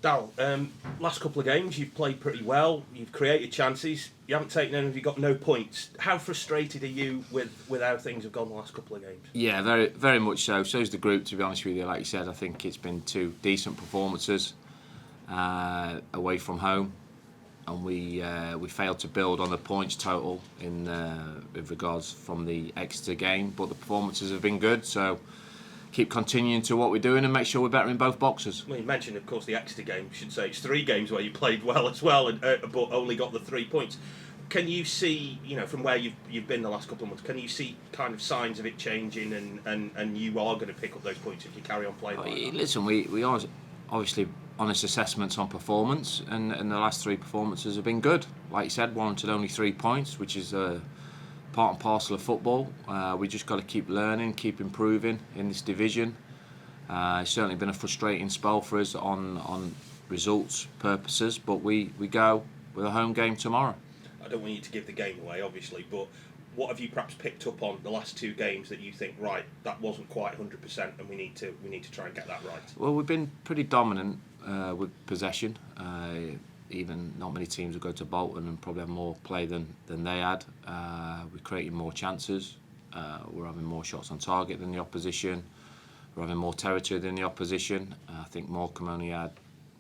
Darrell, last couple of games you've played pretty well. You've created chances. You haven't taken any. You've got no points. How frustrated are you with how things have gone the last couple of games? Yeah, very very much so. So's the group, to be honest with you. Like you said, I think it's been two decent performances away from home, and we failed to build on the points total in with regards from the Exeter game. But the performances have been good, so keep continuing to what we're doing and make sure we're better in both boxes. Well, you mentioned, of course, the Exeter game. You should say it's 3 games where you played well as well, but only got the 3 points. Can you see, from where you've been the last couple of months, can you see kind of signs of it changing and you are going to pick up those points if you carry on playing like that? Listen, we are obviously honest assessments on performance, and the last 3 performances have been good. Like you said, warranted only 3 points, which is part and parcel of football. We just got to keep learning, keep improving in this division. It's certainly been a frustrating spell for us on results purposes, but we go with a home game tomorrow. I don't want you to give the game away, obviously, but what have you perhaps picked up on the last 2 games that you think, right, that wasn't quite 100%, and we need to try and get that right? Well, we've been pretty dominant with possession. Even not many teams will go to Bolton and probably have more play than they had. We're creating more chances. We're having more shots on target than the opposition. We're having more territory than the opposition. I think Morecambe only had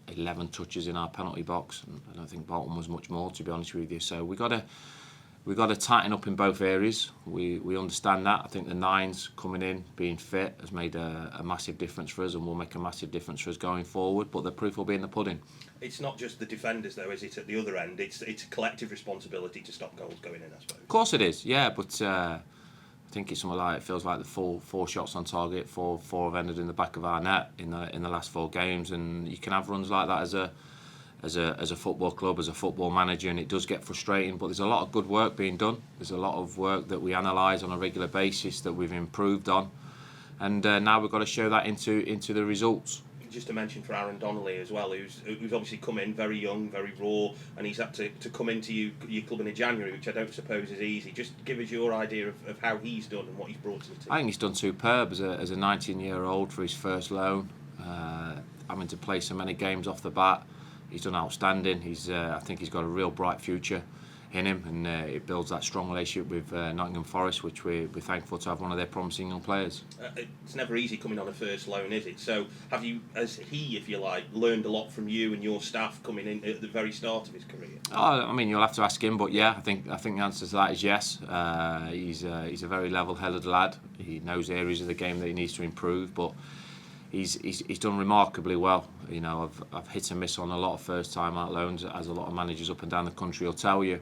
11 touches in our penalty box, and I don't think Bolton was much more, to be honest with you. So we've got to tighten up in both areas. We understand that. I think the 9s coming in, being fit, has made a massive difference for us and will make a massive difference for us going forward. But the proof will be in the pudding. It's not just the defenders, though, is it? At the other end, it's a collective responsibility to stop goals going in, I suppose. Of course it is, yeah. But I think it's something like, it feels like the four shots on target, four have ended in the back of our net in the last 4 games, and you can have runs like that as a football club, as a football manager, and it does get frustrating. But there's a lot of good work being done. There's a lot of work that we analyse on a regular basis that we've improved on, and now we've got to show that into the results. Just to mention for Aaron Donnelly as well, who's obviously come in very young, very raw, and he's had to come into your club in January, which I don't suppose is easy. Just give us your idea of how he's done and what he's brought to the team. I think he's done superb as a 19-year-old for his first loan, having to play so many games off the bat. He's done outstanding. I think he's got a real bright future in him, and it builds that strong relationship with Nottingham Forest, which we're thankful to have one of their promising young players. It's never easy coming on a first loan, is it? So have you, as he, if you like, learned a lot from you and your staff coming in at the very start of his career? Oh, I mean, you'll have to ask him, but yeah, I think the answer to that is yes. He's a very level-headed lad. He knows areas of the game that he needs to improve, but he's done remarkably well. I've hit and miss on a lot of first-time out loans, as a lot of managers up and down the country will tell you.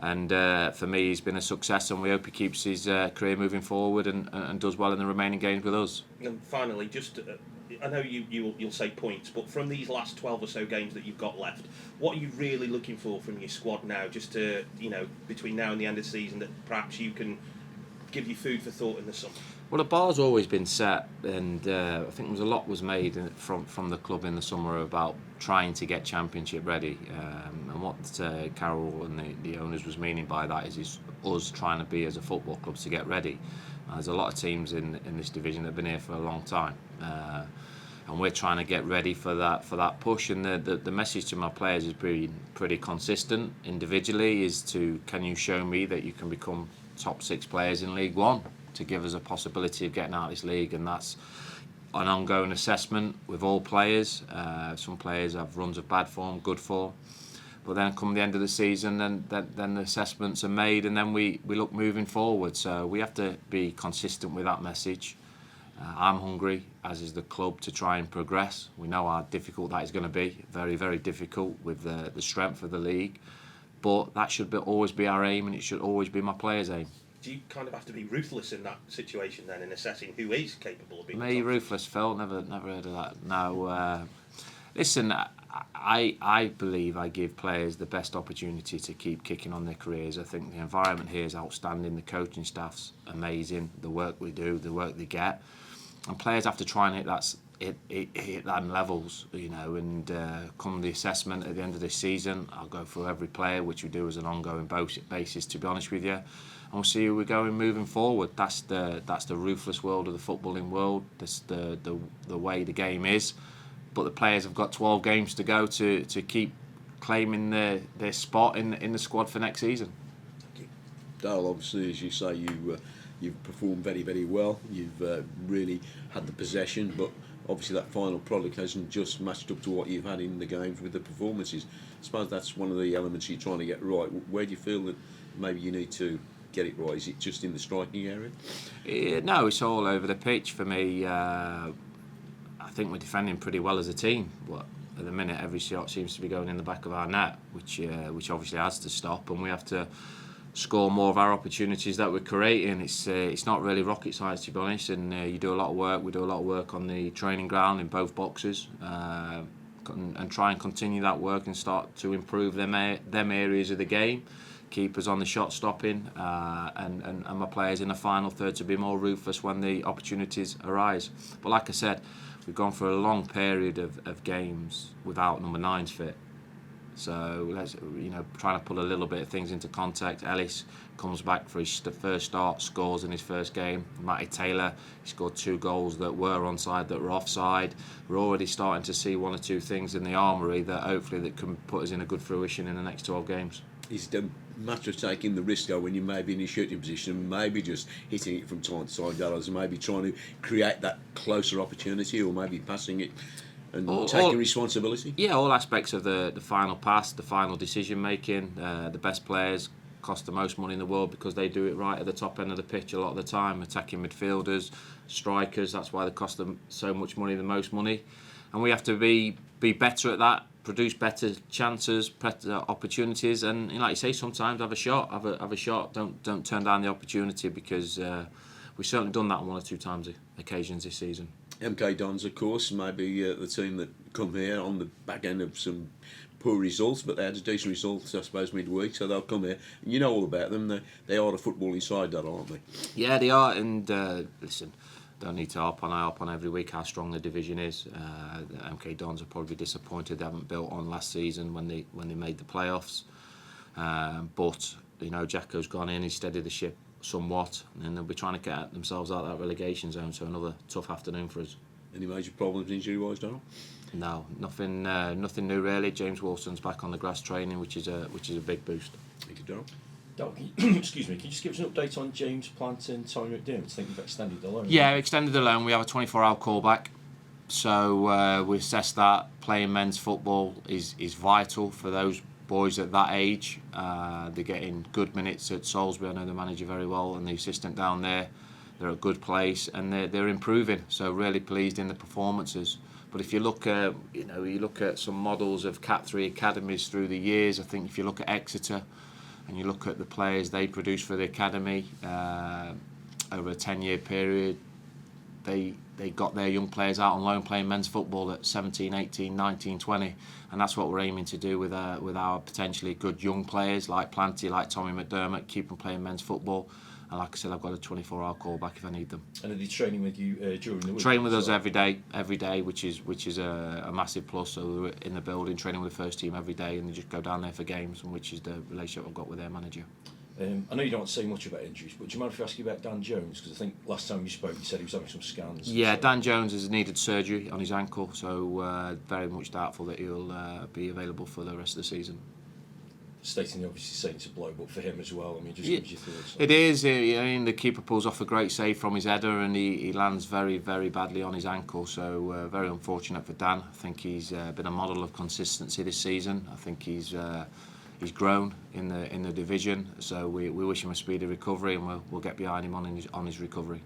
And for me, he's been a success, and we hope he keeps his career moving forward and does well in the remaining games with us. And finally, just I know you'll say points, but from these last 12 or so games that you've got left, what are you really looking for from your squad now, just to, between now and the end of the season, that perhaps you can give you food for thought in the summer? Well, the bar's always been set, and I think a lot was made from the club in the summer about trying to get Championship ready. And what Carol and the owners was meaning by that is us trying to be, as a football club, to get ready. There's a lot of teams in this division that have been here for a long time, and we're trying to get ready for that push. And the message to my players is pretty consistent. Individually, is can you show me that you can become top 6 players in League One, to give us a possibility of getting out of this league. And that's an ongoing assessment with all players. Some players have runs of bad form, good form, but then come the end of the season, then the assessments are made, and then we look moving forward. So we have to be consistent with that message. I'm hungry, as is the club, to try and progress. We know how difficult that is going to be, very, very difficult with the strength of the league, but that should always be our aim, and it should always be my players' aim. Do you kind of have to be ruthless in that situation then, in assessing who is capable of being? Me, ruthless, Phil? Never heard of that. No. Listen, I believe I give players the best opportunity to keep kicking on their careers. I think the environment here is outstanding. The coaching staff's amazing. The work we do, the work they get, and players have to try and hit them levels, and come the assessment at the end of this season, I'll go through every player, which we do as an ongoing basis, to be honest with you, and we'll see who we're going moving forward. That's the ruthless world of the footballing world. That's the way the game is. but the players have got 12 games to go to keep claiming their spot in the squad for next season. Darrell, obviously, as you say, you've performed very, very well. You've really had the possession, but obviously that final product hasn't just matched up to what you've had in the games with the performances. I suppose that's one of the elements you're trying to get right. Where do you feel that maybe you need to get it right? Is it just in the striking area? No, it's all over the pitch for me. I think we're defending pretty well as a team. But at the minute, every shot seems to be going in the back of our net, which obviously has to stop, and we have to score more of our opportunities that we're creating. It's not really rocket science, to be honest, and you do a lot of work. We do a lot of work on the training ground in both boxes, and try and continue that work and start to improve them areas of the game. Keep us on the shot stopping, and my players in the final third to be more ruthless when the opportunities arise. But like I said, we've gone for a long period of games without number 9s fit. So let's, trying to put a little bit of things into context. Ellis comes back for his first start, scores in his first game. Matty Taylor, he scored 2 goals that were onside, that were offside. We're already starting to see 1 or 2 things in the armoury that hopefully that can put us in a good fruition in the next 12 games. Is it a matter of taking the risk, though, when you may be in a shooting position and maybe just hitting it from time to time, Darrell, and maybe trying to create that closer opportunity, or maybe passing it and taking responsibility? Yeah, all aspects of the final pass, the final decision making. The best players cost the most money in the world because they do it right at the top end of the pitch a lot of the time. Attacking midfielders, strikers, that's why they cost them so much money, the most money. And we have to be better at that, produce better chances, better opportunities, and like you say, sometimes have a shot. Have a shot. Don't turn down the opportunity, because we've certainly done that on 1 or 2 occasions this season. MK Dons, of course, maybe the team that come here on the back end of some poor results, but they had a decent result, I suppose, midweek, so they'll come here. You know all about them. They are the footballing side, that, aren't they? Yeah, they are, and listen, don't need to harp on every week how strong the division is. The MK Dons are probably disappointed they haven't built on last season when they made the playoffs. But Jacko's gone in, he's steadied the ship somewhat, and they'll be trying to get themselves out of that relegation zone. So another tough afternoon for us. Any major problems injury-wise, Darrell? No, nothing new really. James Wilson's back on the grass training, which is a big boost. Thank you, Darrell. Excuse me, can you just give us an update on James Plant and Tommy McDermott? I think we've extended the loan. Yeah, extended the loan. We have a 24-hour callback. So we assess that playing men's football is vital for those boys at that age. They're getting good minutes at Salisbury. I know the manager very well, and the assistant down there. They're at a good place, and they're improving. So really pleased in the performances. But if you look at you look at some models of Cat 3 academies through the years. I think if you look at Exeter, and you look at the players they produce for the academy over a 10-year period, they got their young players out on loan playing men's football at 17, 18, 19, 20, and that's what we're aiming to do with our potentially good young players like Planty, like Tommy McDermott, keep them playing men's football. And like I said, I've got a 24-hour call back if I need them. And are they training with you during the week? Train with us every day, which is a massive plus. So we're in the building training with the first team every day, and they just go down there for games, and which is the relationship I've got with their manager. I know you don't want to say much about injuries, but do you mind if I ask you about Dan Jones? Because I think last time you spoke, you said he was having some scans. Yeah, Dan Jones has needed surgery on his ankle, so very much doubtful that he'll be available for the rest of the season. Stating obviously saying it's a blow, but for him as well. I mean, just gives you thoughts. It is. The keeper pulls off a great save from his header, and he lands very, very badly on his ankle. So very unfortunate for Dan. I think he's been a model of consistency this season. I think he's grown in the division. So we wish him a speedy recovery, and we'll get behind him on his recovery.